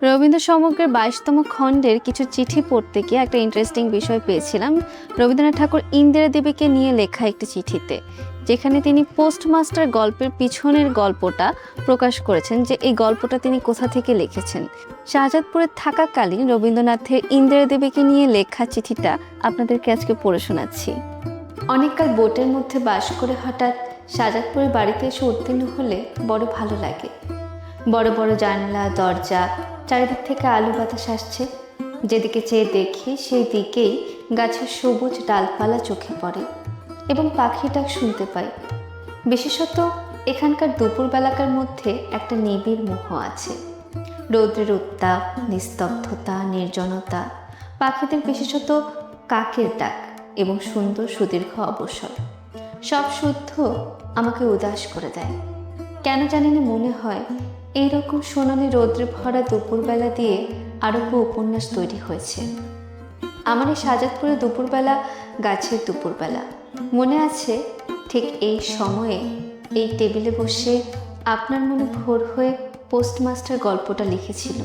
রবীন্দ্র সমগ্রের 22তম খণ্ডের কিছু চিঠি পড়তে গিয়ে একটা ইন্টারেস্টিং বিষয় পেয়েছিলাম রবীন্দ্রনাথ ঠাকুর ইন্দিরা দেবীকে নিয়ে লেখা একটি চিঠিতে, যেখানে তিনি পোস্টমাস্টার গল্পের পিছনের গল্পটা প্রকাশ করেছেন, যে এই গল্পটা তিনি কোথা থেকে লিখেছেন। শাহজাদপুরে থাকাকালীন রবীন্দ্রনাথের ইন্দিরা দেবীকে নিয়ে লেখা চিঠিটা আপনাদেরকে আজকে পড়ে শোনাচ্ছি। অনেককাল বোটের মধ্যে বাস করে হঠাৎ শাহজাদপুরের বাড়িতে এসে উত্তীর্ণ হলে বড় ভালো লাগে। বড় বড় জানলা দরজা, চারিদিক থেকে আলো বাতাস আসছে। যেদিকে চেয়ে দেখি সেই দিকেই গাছের সবুজ ডালপালা চোখে পড়ে এবং পাখির ডাক শুনতে পাই। বিশেষত এখানকার দুপুরবেলাকার মধ্যে একটা নিবিড় মোহ আছে। রৌদ্রের উত্তাপ, নিস্তব্ধতা, নির্জনতা, পাখিদের বিশেষত কাকের ডাক এবং সুন্দর সুদীর্ঘ অবসর সব শুদ্ধ আমাকে উদাস করে দেয়। কেন জানি না মনে হয় এইরকম সোনালি রৌদ্রে ভরা দুপুরবেলা দিয়ে আরও উপন্যাস তৈরি হয়েছে। আমার এই শাহজাদপুরে দুপুরবেলা, গাছের দুপুরবেলা মনে আছে। ঠিক এই সময়ে এই টেবিলে বসে আপনার মনে ভোর হয়ে পোস্টমাস্টার গল্পটা লিখেছিল।